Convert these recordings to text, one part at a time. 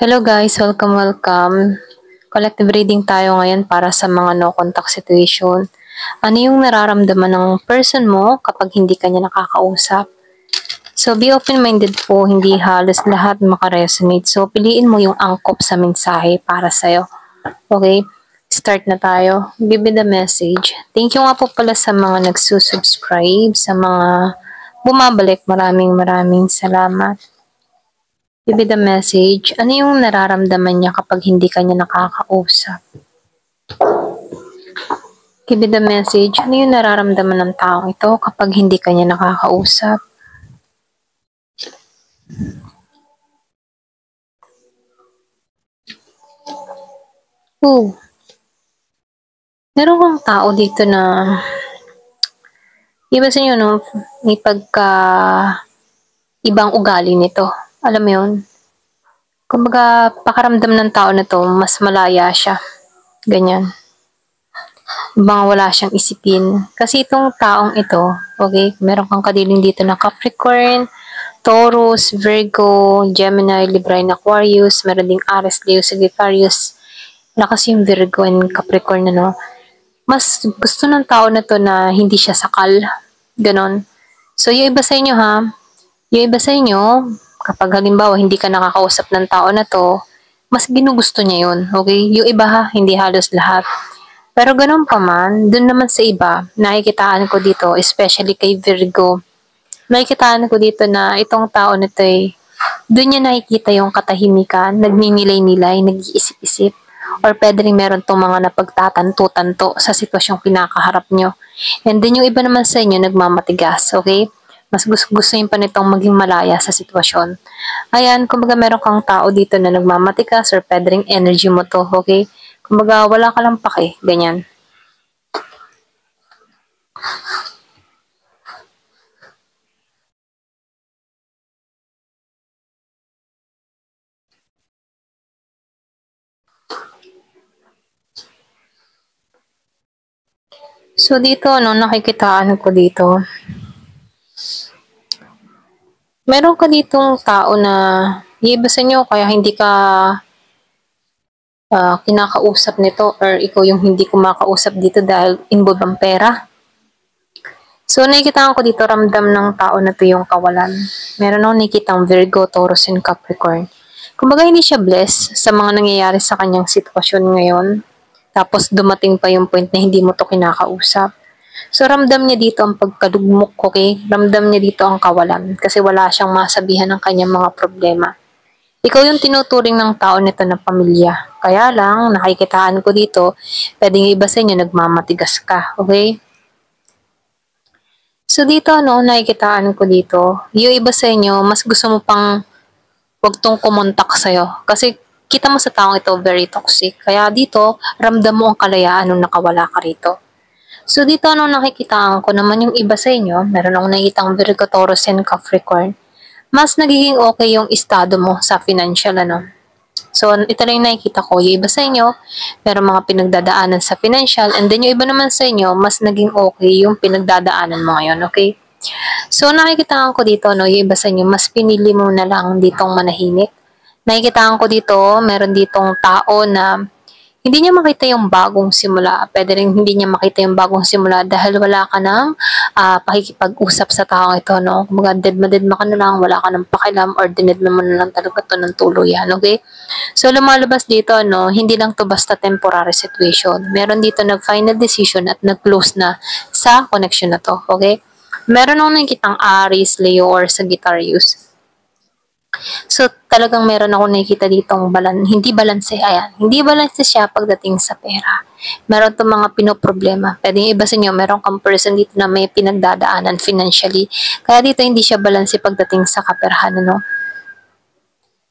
Hello guys, welcome. Collective reading tayo ngayon para sa mga no contact situation. Ano yung nararamdaman ng person mo kapag hindi ka niya nakakausap? So be open-minded po, hindi halos lahat makaresonate. So piliin mo yung angkop sa mensahe para sa'yo. Okay? Start na tayo. Give me the message. Thank you nga po pala sa mga nagsusubscribe, sa mga bumabalik. Maraming salamat. Give me the message. Ano yung nararamdaman niya kapag hindi ka niya nakakausap? Give me the message. Ano yung nararamdaman ng taong ito kapag hindi ka niya nakakausap? Meron kang tao dito na iba sa inyo, no? May pagka ibang ugali nito. Alam mo yun? Kumbaga, pakaramdam ng tao na to, mas malaya siya. Ganyan. Bang wala siyang isipin. Kasi itong taong ito, okay, meron kang kadiling dito na Capricorn, Taurus, Virgo, Gemini, Libra, and Aquarius. Meron ding Aries, Leo, Sagittarius. Lakas yung Virgo and Capricorn, ano. Mas gusto ng tao na to na hindi siya sakal. Ganon. So, yung iba sa inyo ha, yung iba sa inyo, kapag halimbawa hindi ka nakakausap ng tao na to, mas ginugusto niya yun. Okay? Yung iba ha, hindi halos lahat. Pero ganun pa man, dun naman sa iba, nakikitaan ko dito, especially kay Virgo, nakikitaan ko dito na itong tao na to dun niya nakikita yung katahimikan, nagninilay-nilay, nag-iisip-isip, or pwede rin meron tong mga napagtatanto-tanto sa sitwasyong pinakaharap nyo. And then yung iba naman sa inyo, nagmamatigas, okay? Mas gusto yung pa nitong maging malaya sa sitwasyon. Ayan, kumbaga meron kang tao dito na nagmamatigas or pwede rin energy mo to, okay? Kumbaga wala ka lang pake, ganyan. So dito, nakikitaan ko dito. Meron ka ditong tao na iba sa inyo kaya hindi ka kinakausap nito or ikaw yung hindi kumakausap dito dahil involved ang pera. So nakikita ko dito ramdam ng tao na to yung kawalan. Meron akong nakikitang Virgo, Taurus, and Capricorn. Kumbaga hindi siya blessed sa mga nangyayari sa kanyang sitwasyon ngayon. Tapos dumating pa yung point na hindi mo to kinakausap. So ramdam niya dito ang pagkalugmok, okay? Ramdam niya dito ang kawalan kasi wala siyang masabihan ng kanyang mga problema. Ikaw yung tinuturing ng tao nito na pamilya. Kaya lang, nakikitaan ko dito, pwedeng iba sa inyo nagmamatigas ka, okay? So dito, nakikitaan ko dito, yung iba sa inyo, mas gusto mo pang wag tong kumontak sa'yo. Kasi kita mo sa taong ito, very toxic. Kaya dito, ramdam mo ang kalayaan nung nakawala ka rito. So dito, nakikitaan ko naman yung iba sa inyo, meron akong nakikitang Virgo, Taurus, and Capricorn, mas nagiging okay yung estado mo sa financial, So, ito lang yung nakikita ko. Yung iba sa inyo, meron mga pinagdadaanan sa financial, and then yung iba naman sa inyo, mas naging okay yung pinagdadaanan mo ngayon, okay? So, nakikita ko dito, yung iba sa inyo, mas pinili mo na lang ditong manahimik. Nakikita ko dito, meron ditong tao na hindi niya makita yung bagong simula. Pwede rin hindi niya makita yung bagong simula dahil wala ka ng pakikipag-usap sa taong ito, no? Kumbaga, deadma ka na lang, wala ka ng pakialam, or dinedma mo na lang talaga to ng tuluyan, okay? So, lumalabas dito, hindi lang to basta temporary situation. Meron dito nag-final decision at nag-close na sa connection na to, okay? Meron akong nakikitang Aries, Leo, or Sagittarius. So, talagang meron ako nakikita ditong hindi balanse. Ayan, hindi balanse siya pagdating sa pera. Meron itong mga pinoproblema. Pwede yung iba sa inyo, meron kang person dito na may pinagdadaanan financially. Kaya dito hindi siya balanse pagdating sa kaperahan,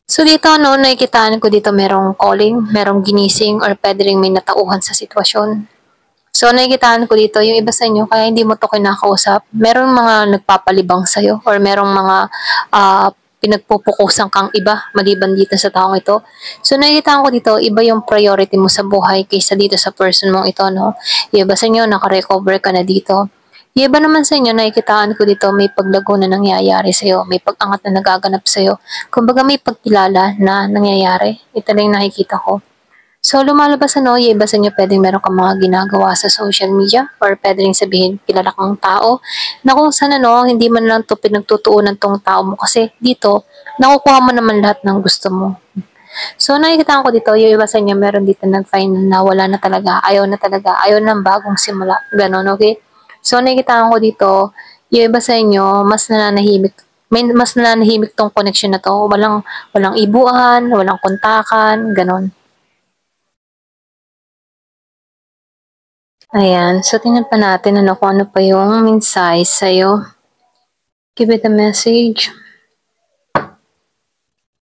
So dito, nakikitaan ko dito merong calling, merong ginising, or pwede rin may natauhan sa sitwasyon. So, nakikitaan ko dito, yung iba sa inyo, kaya hindi mo to kinakausap, merong mga nagpapalibang sa'yo, or merong mga pinagpupukusan kang iba, maliban dito sa taong ito. So, nakikitaan ko dito, iba yung priority mo sa buhay kaysa dito sa person mong ito, Yung iba sa inyo, nakarecover ka na dito. Yung iba naman sa inyo, nakikitaan ko dito, may paglago na nangyayari sa'yo, may pag-angat na nagaganap sa'yo. Kumbaga may pagkilala na nangyayari. Ito lang yung nakikita ko. So, lumalabas yung iba sa inyo pwedeng meron kang mga ginagawa sa social media or pwede rin sabihin kilala kang tao na kung saan hindi man lang to pinagtutuunan tong tao mo kasi dito, nakukuha mo naman lahat ng gusto mo. So, nakikita ko dito, yung iba sa inyo meron dito nag-final na wala na talaga, ayaw ng bagong simula. Ganon, okay? So, nakikita ko dito, yung iba sa inyo, mas nananahimik tong connection na to. Walang ibuan, walang kontakan, ganon. Ayan. So, tingnan pa natin kung ano pa yung mensahe sa'yo. Give it a message.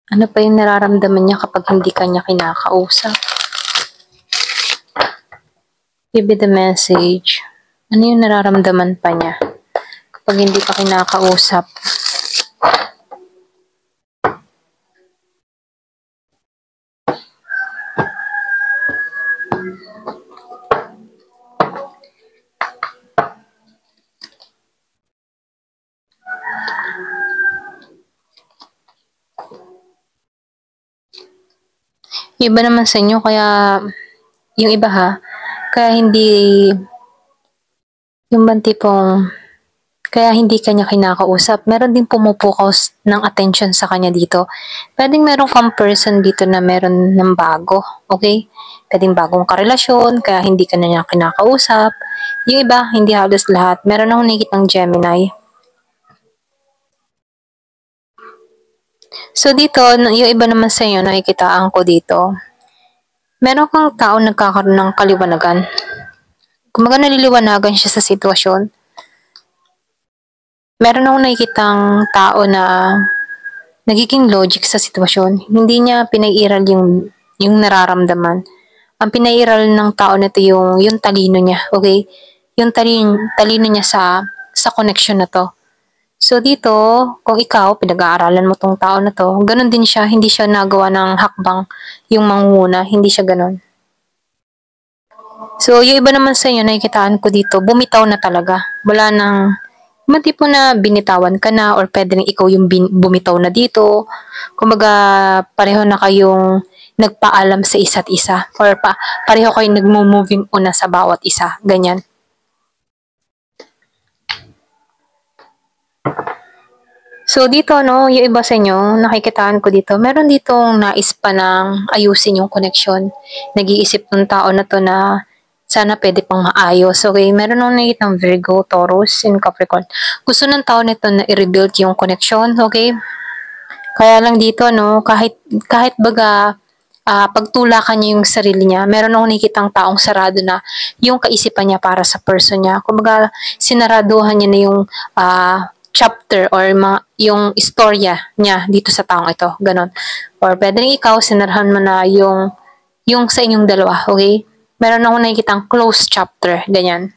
Ano pa yung nararamdaman niya kapag hindi ka niya kinakausap? Give it a message. Ano yung nararamdaman pa niya kapag hindi ka kinakausap? Yung iba naman sa inyo, yung iba kaya yung bang tipong, kaya hindi kanya kinakausap. Meron din pumupukaw ng attention sa kanya dito. Pwedeng meron kang person dito na meron ng bago, okay? Pwedeng bagong karelasyon, kaya hindi ka na niya kinakausap. Yung iba, hindi halos lahat. Meron akong nakikitang Gemini. So dito, yung iba naman sa inyo, nakikitaan ko dito. Meron kang tao nagkakaroon ng kaliwanagan. Kumaga naliliwanagan siya sa sitwasyon. Meron akong nakikitang tao na nagiging logic sa sitwasyon. Hindi niya pinairal yung nararamdaman. Ang pinairal ng tao na ito yung talino niya, okay? Yung talino niya sa connection na to. So dito, kung ikaw, pinag-aaralan mo tong tao na to, ganun din siya, hindi siya nagawa ng hakbang yung manguna, hindi siya ganun. So, yung iba naman sa inyo, nakikitaan ko dito, bumitaw na talaga. Wala nang, tipo na binitawan ka na or pwede rin ikaw yung bumitaw na dito. Kumbaga, pareho na kayong nagpaalam sa isa't isa or pareho kayong nagmo-moving on na sa bawat isa. Ganyan. So dito yung iba sa inyo, nakikitaan ko dito, meron ditong nais pa ng ayusin yung connection. Nag-iisip ng tao na to na sana pwede pang maayos. Okay, meron nung nakikitang Virgo, Taurus, and Capricorn. Gusto ng tao nito na i-rebuild yung connection, okay? Kaya lang dito, kahit baga pagtulakan niya yung sarili niya, meron akong nakikitang taong sarado na yung kaisipan niya para sa person niya. Kumbaga, sinaraduhan niya na yung chapter or yung istorya niya dito sa taong ito. Ganon. Or pwede rin ikaw, sinarahan mo na yung sa inyong dalawa, okay? Meron akong nakikitang close chapter, ganyan.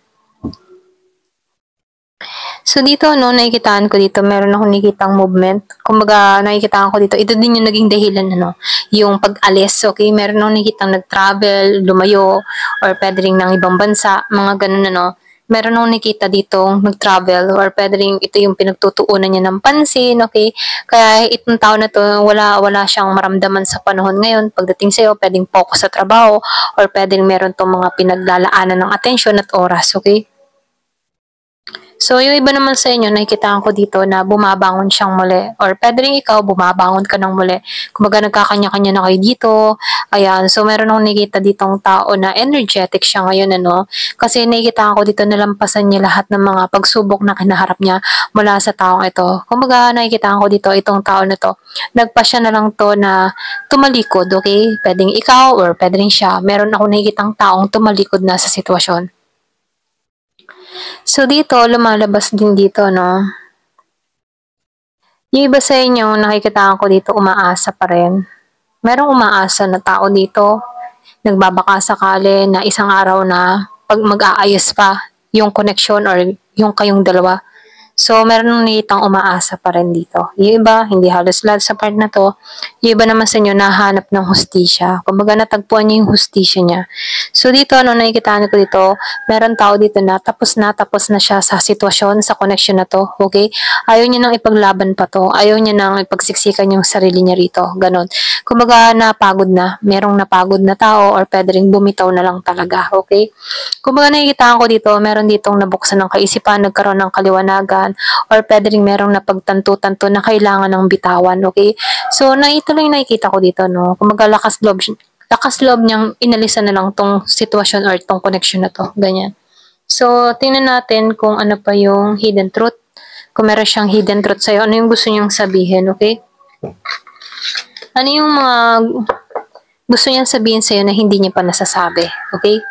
So dito, nakikitaan ko dito, meron akong nakikitang movement. Kumbaga, nakikitaan ko dito, ito din yung naging dahilan, yung pag-alis, okay? Meron akong nakikitang nag-travel, lumayo, or pwede rin ng ibang bansa, mga ganun, Meron akong nakita dito nag-travel, or pwede rin ito yung pinagtutuunan niya ng pansin, okay? Kaya itong tao na to, wala siyang maramdaman sa panahon ngayon. Pagdating sa'yo, pwedeng focus sa trabaho, or pwedeng meron tong mga pinaglalaanan ng atensyon at oras, okay? So, yung iba naman sa inyo, nakikitaan ko dito na bumabangon siyang muli. Or pwede rin ikaw, bumabangon ka ng muli. Kumaga nagkakanya-kanya na kayo dito. Ayan. So, meron akong nakikita ditong tao na energetic siya ngayon, Kasi nakikitaan ko dito nalampasan niya lahat ng mga pagsubok na kinaharap niya mula sa taong ito. Kumaga nakikitaan ko dito, itong tao na to, nagpasya na lang to na tumalikod, okay? Pwedeng ikaw or pwede rin siya. Meron akong nakikitang taong tumalikod na sa sitwasyon. So, dito, lumalabas din dito, Yung iba sa inyo, nakikita ko dito, umaasa pa rin. Merong umaasa na tao dito, nagbabaka sakali na isang araw na pag mag-aayos pa yung connection or yung kayong dalawa. So, meron nakitang umaasa pa rin dito. Yung iba, hindi halos lahat sa part na to. Yung iba naman sa inyo, nahanap ng hustisya. Kumbaga, natagpuan niya yung hustisya niya. So, dito, ano nakikita ko dito, meron tao dito na tapos na siya sa sitwasyon, sa connection na to. Okay? Ayaw niya nang ipaglaban pa to. Ayaw niya nang ipagsiksikan yung sarili niya rito. Ganon. Kumbaga, napagod na. Merong napagod na tao or pwede rin bumitaw na lang talaga. Okay? Kumbaga, nakikita ko dito, meron ditong nabuksan ng kaisipan, nagkaroon ng kaliwanagan, or pwede rin merong napagtanto-tanto na kailangan ng bitawan, okay? So, ito lang yung nakikita ko dito, no? Kumbaga, lakas loob niyang inalisan na lang tong sitwasyon or tong connection na to, ganyan. So, tingnan natin kung ano pa yung hidden truth. Kung meron siyang hidden truth sa'yo, ano yung gusto niyang sabihin, okay? Ano yung mga gusto niyang sabihin sa'yo na hindi niya pa nasasabi, okay?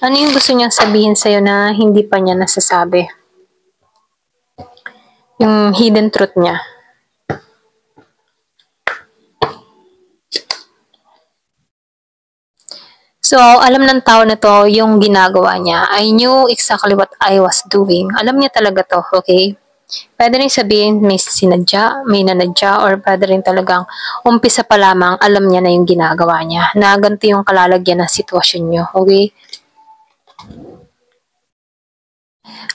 Ano yung gusto niyang sabihin sa'yo na hindi pa niya nasasabi? Yung hidden truth niya. So, alam ng tao na to yung ginagawa niya. I knew exactly what I was doing. Alam niya talaga to, okay? Pwede rin sabihin may sinadya, may nanadya, or pwede rin talagang umpisa pa lamang alam niya na yung ginagawa niya. Na ganito yung kalalagyan ng sitwasyon niyo, okay?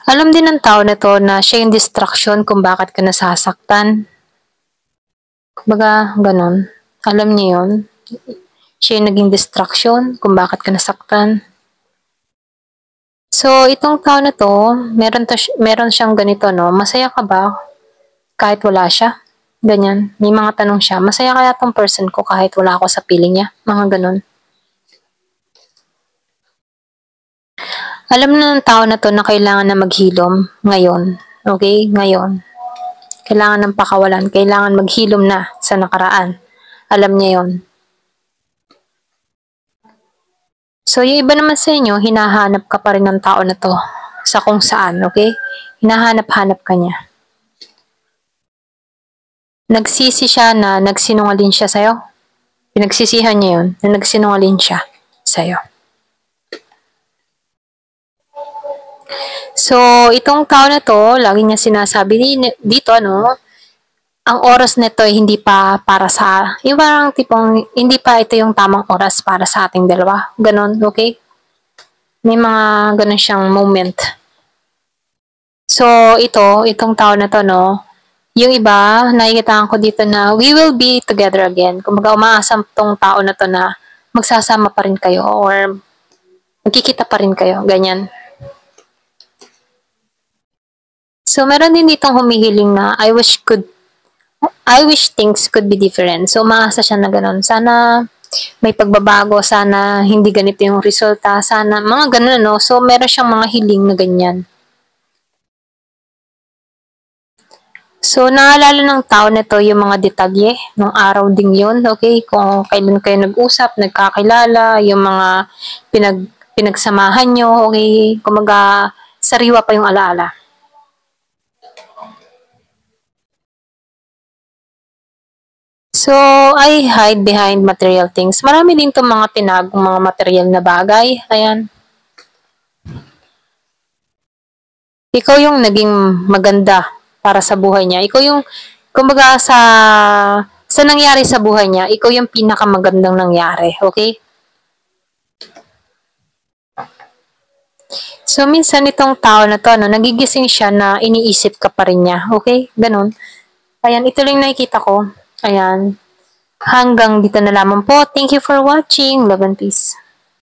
Alam din ng tao na to na siya yung distraction kung bakit ka nasasaktan. Kumbaga, ganun. Alam niya yun. Siya yung naging distraction kung bakit ka nasaktan. So, itong tao na to, meron siyang ganito, no? Masaya ka ba kahit wala siya? Ganyan. May mga tanong siya. Masaya kaya tong person ko kahit wala ako sa piling niya? Mga ganun. Alam na ng tao na to na kailangan na maghilom ngayon. Okay? Ngayon. Kailangan ng pakawalan. Kailangan maghilom na sa nakaraan. Alam niya yon. So, yung iba naman sa inyo, hinahanap ka pa rin ng tao na to sa kung saan, okay? Hinahanap-hanap ka niya. Nagsisi siya na nagsinungaling siya sa'yo. Pinagsisihan niya yun na nagsinungaling siya sa'yo. So, itong tao na to, lagi niya sinasabi dito, ano, ang oras nito ay hindi pa para sa, yung parang tipong, hindi pa ito yung tamang oras para sa ating dalawa. Ganon, okay? May mga ganon siyang moment. So, itong tao na to, no, yung iba, nakikita ko dito na we will be together again. Kung umaasam tong tao na to na magsasama pa rin kayo or magkikita pa rin kayo, ganyan. So, meron din ditong humihiling na I wish things could be different. So, maasa siya na ganun. Sana may pagbabago. Sana hindi ganito yung resulta. Sana, mga ganun, no? So, meron siyang mga hiling na ganyan. So, naalala ng tao na to yung mga detalye ng araw ding yun. Okay? Kung kailan kayo nag-usap, nagkakilala, yung mga pinagsamahan nyo. Okay? Kumaga, sariwa pa yung alaala. So, I hide behind material things. Marami din itong mga tinagong mga material na bagay. Ayan. Ikaw yung naging maganda para sa buhay niya. Ikaw yung, kumbaga sa nangyari sa buhay niya, ikaw yung pinakamagandang nangyari. Okay? So, minsan itong tao na to, no, nagigising siya na iniisip ka pa rin niya. Okay? Ganun. Ayan, ito lang nakikita ko. Ayan. Hanggang dito na lamang po. Thank you for watching. Love and peace.